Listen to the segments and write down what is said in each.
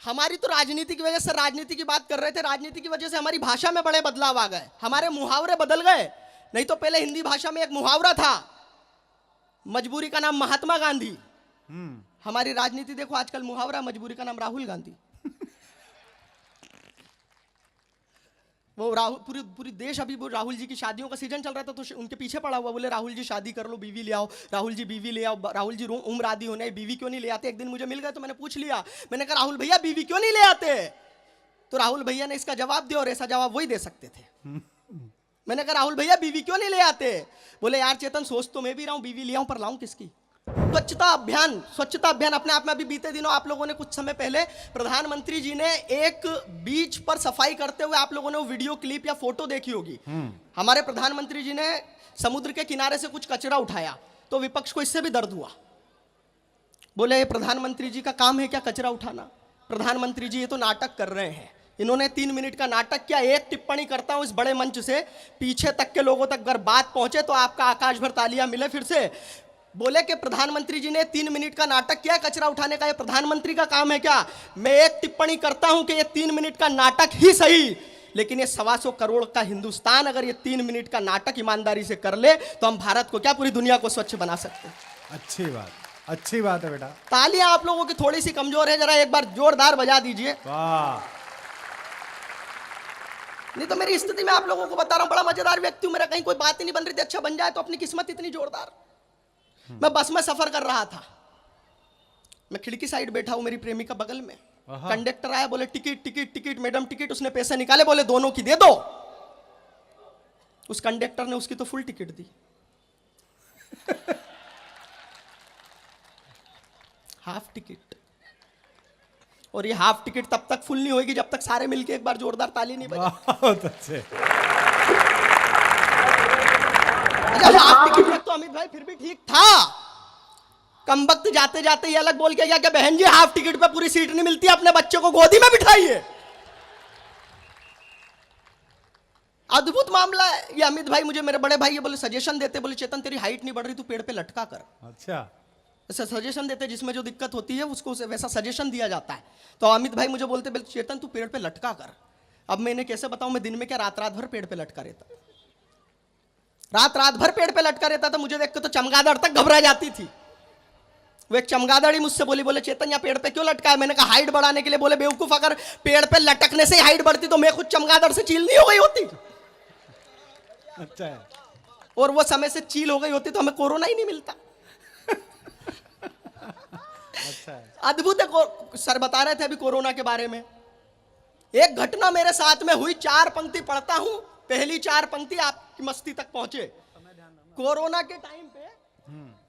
हमारी तो राजनीति की वजह से, राजनीति की बात कर रहे थे, राजनीति की वजह से हमारी भाषा में बड़े बदलाव आ गए, हमारे मुहावरे बदल गए। नहीं तो पहले हिंदी भाषा में एक मुहावरा था, मजबूरी का नाम महात्मा गांधी। हमारी राजनीति देखो आजकल मुहावरा, मजबूरी का नाम राहुल गांधी। वो राहुल, पूरी पूरी देश अभी वो राहुल जी की शादियों का सीजन चल रहा था तो उनके पीछे पड़ा हुआ, बोले राहुल जी शादी कर लो, बीवी ले आओ, राहुल जी बीवी ले आओ, राहुल जी उम्र आदि होने, बीवी क्यों नहीं ले आते। एक दिन मुझे मिल गए तो मैंने पूछ लिया, मैंने कहा राहुल भैया बीवी क्यों नहीं ले आते। तो राहुल भैया ने इसका जवाब दिया, और ऐसा जवाब वही दे सकते थे। मैंने कहा राहुल भैया बीवी क्यों नहीं ले आते। बोले यार चेतन सोच तो मैं भी रहा हूं, बीवी ले आऊं पर लाऊं किसकी। स्वच्छता अभियान अपने आप में, अभी बीते दिनों आप लोगों ने कुछ समय पहले प्रधानमंत्री जी ने एक बीच पर सफाई करते हुए आप लोगों ने वो वीडियो क्लिप या फोटो देखी होगी। हमारे प्रधानमंत्री जी ने समुद्र के किनारे से कुछ कचरा उठाया तो विपक्ष को इससे भी दर्द हुआ। बोले प्रधानमंत्री जी का काम है क्या कचरा उठाना। प्रधानमंत्री जी ये तो नाटक कर रहे हैं। इन्होंने 3 मिनट का नाटक किया। एक टिप्पणी करता हूं इस बड़े मंच से, पीछे तक के लोगों तक अगर बात पहुंचे तो आपका आकाश भर तालियां मिले फिर से। बोले कि प्रधानमंत्री जी ने 3 मिनट का नाटक किया कचरा उठाने का, ये प्रधानमंत्री का काम है क्या। मैं एक टिप्पणी करता हूं कि ये 3 मिनट का नाटक ही सही, लेकिन ये 125 करोड़ का हिंदुस्तान अगर ये 3 मिनट का नाटक ईमानदारी से कर ले तो हम भारत को क्या पूरी दुनिया को स्वच्छ बना सकते हैं। अच्छी बात है बेटा। तालियां आप लोगों की थोड़ी सी कमजोर है, जरा एक बार जोरदार बजा दीजिए। वाह। नहीं तो मेरी स्थिति में आप लोगों को बता रहा हूं, बड़ा मजेदार व्यक्ति हूं, मेरा कहीं कोई बात ही नहीं बन रही थी। अच्छा बन जाए तो अपनी किस्मत इतनी जोरदार। मैं बस में सफर कर रहा था, मैं खिड़की साइड बैठा हूं, मेरी प्रेमिका बगल में। कंडक्टर आया, बोले ticket ticket ticket madam ticket. उसने पैसे निकाले, बोले दोनों की दे दो। उस कंडक्टर ने उसकी तो फुल टिकट दी। Half ticket. और ये हाफ टिकट तब तक फुल नहीं होगी जब तक सारे मिलके एक बार जोरदार ताली नहीं बजाए। बहुत अच्छे। अच्छा हाफ टिकट तक तो अमित भाई फिर भी ठीक था। कम वक्त जाते जाते ये अलग बोल के गया कि बहन जी हाफ टिकट पे पूरी सीट नहीं मिलती, अपने बच्चे को गोदी में बिठाइए। अद्भुत मामला है ये। अमित भाई मुझे मेरे बड़े भाई ये बोले सजेशन देते, बोले चेतन तेरी हाइट नहीं बढ़ रही, तू पेड़ पे लटका कर। अच्छा ऐसा सजेशन देते, जिसमें जो दिक्कत होती है उसको वैसा सजेशन दिया जाता है। तो अमित भाई मुझे बोलते चेतन तू पेड़ पे लटका कर। अब मैं इन्हें कैसे बताऊं, मैं दिन में क्या रात रात भर पेड़ पे लटका रहता, रात रात भर पेड़ पे लटका रहता था। मुझे देख के तो चमगादड़ तक घबरा जाती थी। वो एक चमगादड़ ही मुझसे बोली, बोले चेतन यहाँ पेड़ पे क्यों लटका है। मैंने कहा हाइट बढ़ाने के लिए। बोले बेवकूफ, अगर पेड़ पे लटकने से हाइट बढ़ती तो मैं खुद चमगादड़ से चील नहीं हो गई होती। अच्छा है। और वो समय से चील हो गई होती तो हमें कोरोना ही नहीं मिलता। अच्छा है। अद्भुत है। सर बता रहे थे अभी कोरोना के बारे में, एक घटना मेरे साथ में हुई। 4 पंक्ति पढ़ता हूं, पहली 4 पंक्ति आपकी मस्ती तक पहुंचे। कोरोना के टाइम पे,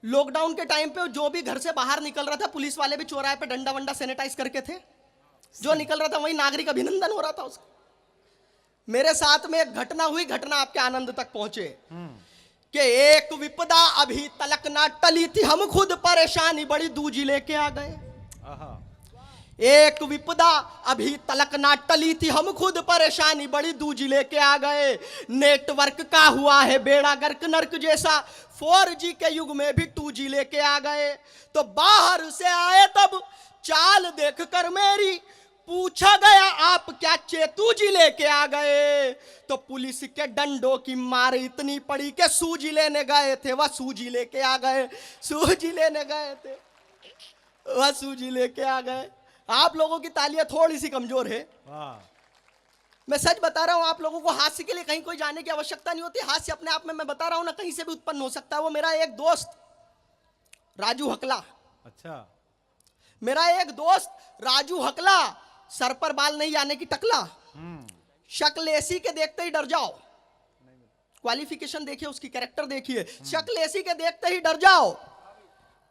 लॉकडाउन के टाइम पे जो भी घर से बाहर निकल रहा था, पुलिस वाले भी चौराहे पे डंडा वंडा सैनिटाइज करके थे। जो निकल रहा था वही नागरिक अभिनंदन हो रहा था उसका। मेरे साथ में एक घटना हुई, घटना आपके आनंद तक पहुंचे कि एक विपदा अभी तलक ना टली थी, हम खुद परेशानी बड़ी दूजी लेके आ गए। एक विपदा अभी तलक ना टली थी, हम खुद परेशानी बड़ी दूजी लेके आ गए। नेटवर्क का हुआ है बेड़ा गर्क नर्क जैसा, 4G के युग में भी 2G लेके आ गए। तो बाहर से आए तब चाल देख कर मेरी पूछा गया आप क्या चेतू जी लेके आ गए। तो पुलिस के डंडों की मार इतनी पड़ी कि सूजी लेने गए थे वह सूजी लेके आ गए। सूजी लेने गए थे वह सूजी लेके आ गए। आप लोगों की तालियां थोड़ी सी कमजोर है। मैं सच बता रहा हूं, आप लोगों को हास्य के लिए कहीं कोई जाने की आवश्यकता नहीं होती। हास्य अपने आप में मैं बता रहा हूं ना कहीं से भी उत्पन्न हो सकता है। वो मेरा एक दोस्त राजू हकला, अच्छा मेरा एक दोस्त राजू हकला, सर पर बाल नहीं आने की टकला, शक्ल ऐसी के देखते ही डर जाओ। क्वालिफिकेशन देखिए उसकी, कैरेक्टर देखिए, शक्ल ऐसी के देखते ही डर जाओ।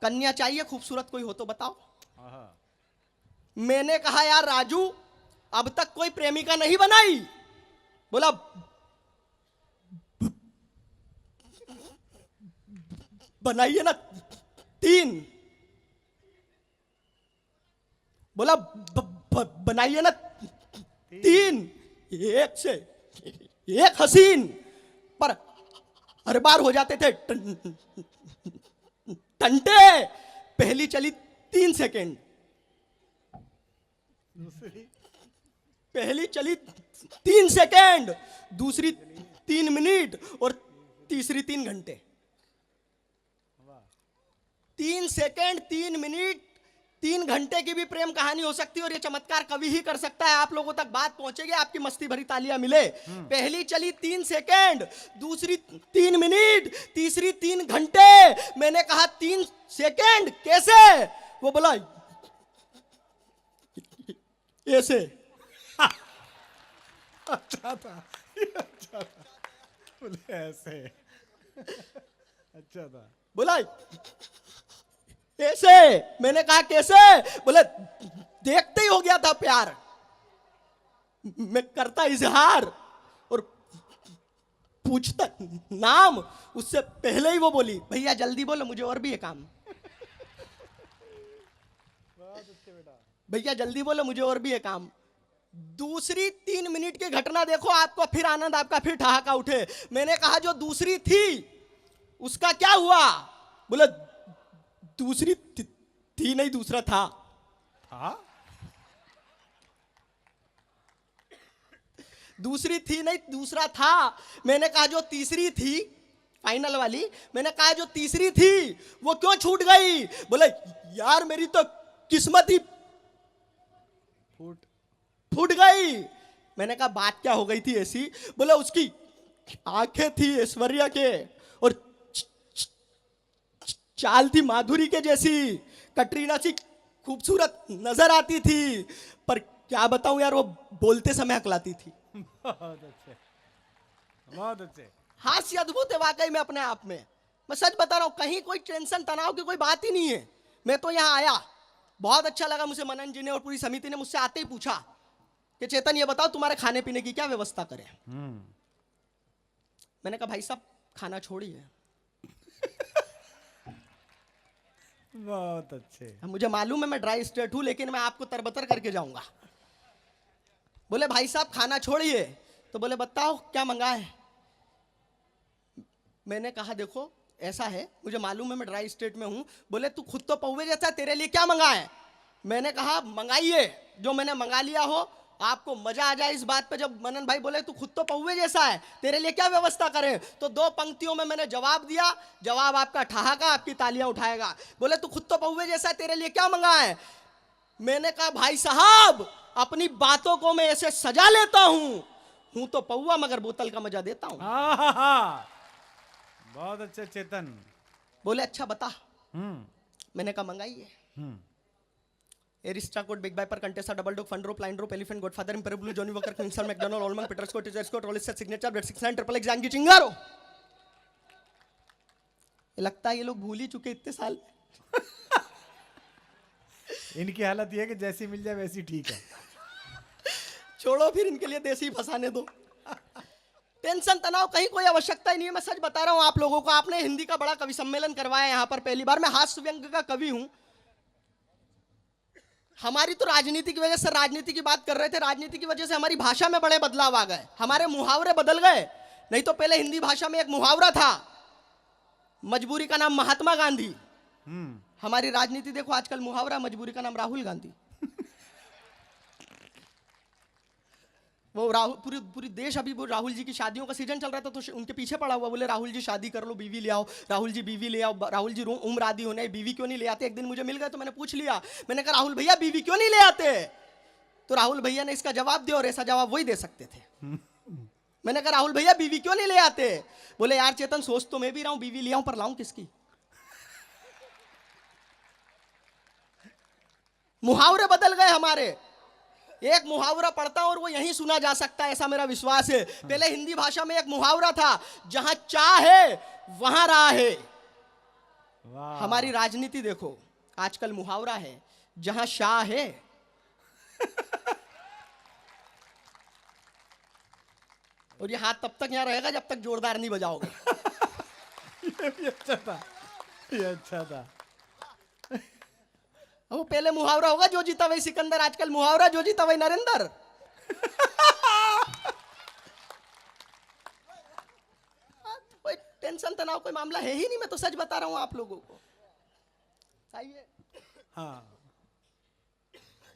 कन्या चाहिए खूबसूरत कोई हो तो बताओ। मैंने कहा यार राजू अब तक कोई प्रेमिका नहीं बनाई। बोला बनाइए ना 3। बोला बनाइए ना 3। एक से एक हसीन, पर हर बार हो जाते थे टंटे। पहली चली 3 सेकेंड, दूसरी पहली चली 3 सेकेंड, दूसरी 3 मिनट और तीसरी 3 घंटे। 3 सेकेंड, 3 मिनट, 3 घंटे की भी प्रेम कहानी हो सकती है और ये चमत्कार कभी ही कर सकता है। आप लोगों तक बात पहुंचेगी, आपकी मस्ती भरी तालियां मिले। पहली चली 3 सेकेंड, दूसरी 3 मिनट, तीसरी 3 घंटे। मैंने कहा 3 सेकेंड कैसे? वो बोला ऐसे। अच्छा था, ये अच्छा था। बोले ऐसे। अच्छा था। बोला कैसे? मैंने कहा कैसे? बोले देखते ही हो गया था प्यार, मैं करता इजहार और पूछता नाम, उससे पहले ही वो बोली भैया जल्दी बोलो मुझे और भी है काम। भैया जल्दी बोलो मुझे और भी है काम। दूसरी 3 मिनट की घटना देखो, आपको फिर आनंद, आपका फिर ठहाका उठे। मैंने कहा जो दूसरी थी उसका क्या हुआ? बोले दूसरी थी नहीं, दूसरा था। था? दूसरी थी नहीं, दूसरा था। मैंने कहा जो तीसरी थी फाइनल वाली, मैंने कहा जो तीसरी थी वो क्यों छूट गई? बोले यार मेरी तो किस्मत ही फूट। फूट गई। मैंने कहा बात क्या हो गई थी ऐसी? बोले उसकी आंखें थी ऐश्वर्या के और चाल थी माधुरी के जैसी, कटरीना सी खूबसूरत नजर आती थी, पर क्या बताऊं यार वो बोलते समय हकलाती थी। बहुत अच्छे, बहुत अच्छे। हास्य अद्भुत है वाकई में अपने आप में। मैं सच बता रहा हूं, कहीं कोई टेंशन तनाव की कोई बात ही नहीं है। मैं तो यहां आया, बहुत अच्छा लगा मुझे। मनन जी ने और पूरी समिति ने मुझसे आते ही पूछा कि चेतन ये बताओ तुम्हारे खाने पीने की क्या व्यवस्था करें। मैंने कहा भाई साहब खाना छोड़िए, बहुत अच्छे। मुझे मालूम है मैं ड्राई स्टेट हूं, लेकिन मैं आपको तरबतर करके जाऊंगा। बोले भाई साहब खाना छोड़िए, तो बोले बताओ क्या मंगाए। मैंने कहा देखो ऐसा है, मुझे मालूम है मैं ड्राई स्टेट में हूं। बोले तू खुद तो पौवे जैसा है, तेरे लिए क्या मंगाए। मैंने कहा मंगाइए जो मैंने मंगा लिया हो, आपको मजा आ जाए इस बात पे। जब मनन भाई बोले तू खुद तो पौवे जैसा है, तेरे लिए क्या व्यवस्था करें, तो 2 पंक्तियों में मैंने जवाब दिया। जवाब आपका ठहाका, आपकी तालियां उठाएगा। बोले तू खुद तो पौवे जैसा है, तेरे लिए क्या मंगाए। मैंने कहा भाई साहब अपनी बातों को मैं ऐसे सजा लेता हूं तो पौवा मगर बोतल का मजा देता हूं। बहुत अच्छे चेतन। बोले अच्छा बता। हम्म मैंने कहा मंगाइए। हम्म aristocrat, bagpiper, Contessa, double dog, फंड्रो, प्लाइंड्रोप, elephant, godfather, imperial blue, Johnnie Walker, क्विंसल, मैकडॉनल्ड, ऑलमंग, पीटर स्कॉट, टीचर स्कॉट, रोलिस, सिग्नेचर, ब्रेड 69, ट्रिपल एक्स, यांगी, चिंगारो। लगता है ये लोग भूल ही चुके इतने साल। इनकी हालत ये है कि जैसी मिल जाए वैसी ठीक है। छोड़ो फिर इनके लिए देसी फंसाने दो। टेंशन तनाव कहीं कोई आवश्यकता ही नहीं है। मैं सच बता रहा हूं आप लोगों को। आपने हिंदी का बड़ा कवि सम्मेलन करवाया यहां पर पहली बार। मैं हास्य व्यंग का कवि हूं। हमारी तो राजनीति की वजह से, राजनीति की बात कर रहे थे, राजनीति की वजह से हमारी भाषा में बड़े बदलाव आ गए, हमारे मुहावरे बदल गए। नहीं तो पहले हिंदी भाषा में एक मुहावरा था, मजबूरी का नाम महात्मा गांधी। हमारी राजनीति देखो आजकल मुहावरा, मजबूरी का नाम राहुल गांधी। वो राहुल, पूरी देश अभी वो राहुल जी की शादियों का सीजन चल रहा था, तो उनके पीछे पड़ा हुआ। बोले राहुल जी शादी कर लो, बीवी ले आओ, राहुल जी बीवी ले आओ, राहुल जी उम्र आदि होने, बीवी क्यों नहीं ले आते। एक दिन मुझे मिल गए तो मैंने पूछ लिया, मैंने कहा राहुल भैया बीवी क्यों नहीं ले आते। तो राहुल भैया ने इसका जवाब दिया और ऐसा जवाब वही दे सकते थे। मैंने कहा राहुल भैया बीवी क्यों नहीं ले आते। बोले यार चेतन सोच तो मैं भी रहा हूं, बीवी ले आऊं पर लाऊं किसकी। मुहावरे बदल गए हमारे। एक मुहावरा पढ़ता हूं और वो यहीं सुना जा सकता है, ऐसा मेरा विश्वास है। पहले हिंदी भाषा में एक मुहावरा था, जहां चाह है वहां राह है। हमारी राजनीति देखो आजकल मुहावरा है, जहां शाह है। और ये हाथ तब तक यहां रहेगा जब तक जोरदार नहीं बजाओगे। ये भी अच्छा था, ये अच्छा था। वो पहले मुहावरा होगा जो जीता वही सिकंदर, आजकल मुहावरा जो जीता वही नरेंद्र। कोई टेंशन तनाव कोई मामला है ही नहीं। मैं तो सच बता रहा हूं आप लोगों को। आइए। हाँ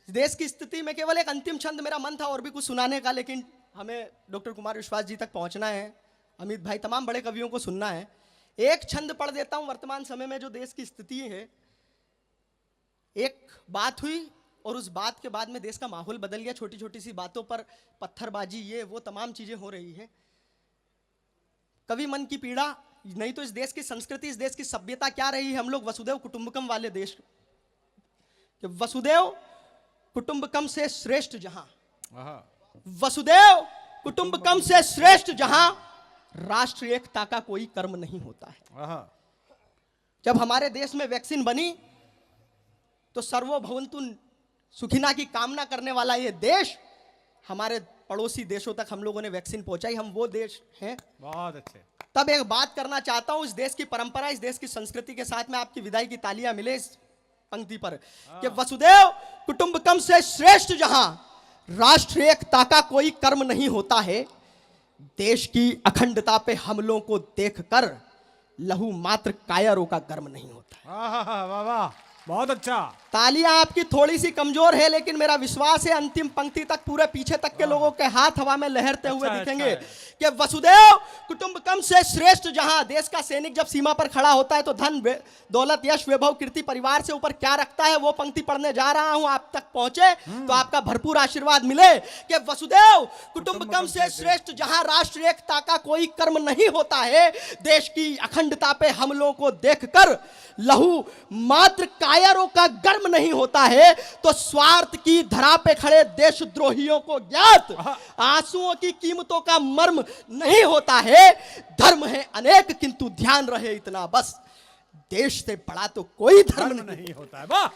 देश की स्थिति में केवल एक अंतिम छंद मेरा मन था और भी कुछ सुनाने का, लेकिन हमें डॉक्टर कुमार विश्वास जी तक पहुंचना है, अमित भाई तमाम बड़े कवियों को सुनना है। एक छंद पढ़ देता हूं वर्तमान समय में जो देश की स्थिति है। एक बात हुई और उस बात के बाद में देश का माहौल बदल गया। छोटी छोटी सी बातों पर पत्थरबाजी, ये वो तमाम चीजें हो रही है। कवि मन की पीड़ा, नहीं तो इस देश की संस्कृति, इस देश की सभ्यता क्या रही है। हम लोग वसुदेव कुटुंबकम वाले देश, कि वसुदेव कुटुंबकम से श्रेष्ठ जहां, वसुदेव कुटुंबकम से श्रेष्ठ जहां राष्ट्र एकता का कोई कर्म नहीं होता है। जब हमारे देश में वैक्सीन बनी तो सर्वभवन्तु सुखिना की कामना करने वाला ये देश, हमारे पड़ोसी देशों तक हम लोगों ने वैक्सीन पहुंचाई। हम वो देश हैं। बहुत अच्छे। तब एक बात करना चाहता हूं, इस देश की परंपरा, इस देश की संस्कृति के साथ में आपकी विदाई की तालियां मिले इस पंक्ति पर कि वसुदेव कुटुंबकम से श्रेष्ठ जहां राष्ट्र एकता का कोई कर्म नहीं होता है, देश की अखंडता पे हमलों को देखकर लहू मात्र कायरों का गर्म नहीं होता। वाह वाह, बहुत अच्छा। तालियां आपकी थोड़ी सी कमजोर है, लेकिन मेरा विश्वास है अंतिम पंक्ति तक पूरे पीछे तक के लोगों के हाथ हवा में लहरते हुए दिखेंगे कि वसुदेव कुटुंबकम से श्रेष्ठ जहां। देश का सैनिक जब सीमा पर खड़ा होता है तो धन दौलत यश वैभव कीर्ति परिवार से ऊपर क्या रखता है, वो पंक्ति पढ़ने जा रहा हूं। आप तक पहुंचे तो आपका भरपूर आशीर्वाद मिले कि वसुदेव कुटुंबकम से श्रेष्ठ जहां राष्ट्र एकता का कोई कर्म नहीं होता है, देश की अखंडता पे हमलों को देखकर लहू मात्र कायरों का गर्म नहीं होता है, तो स्वार्थ की धरा पे खड़े देशद्रोहियों को ज्ञात आंसुओं की कीमतों का मर्म नहीं होता है। धर्म है अनेक किंतु ध्यान रहे इतना बस, देश से बड़ा तो कोई धर्म नहीं होता है। वाह।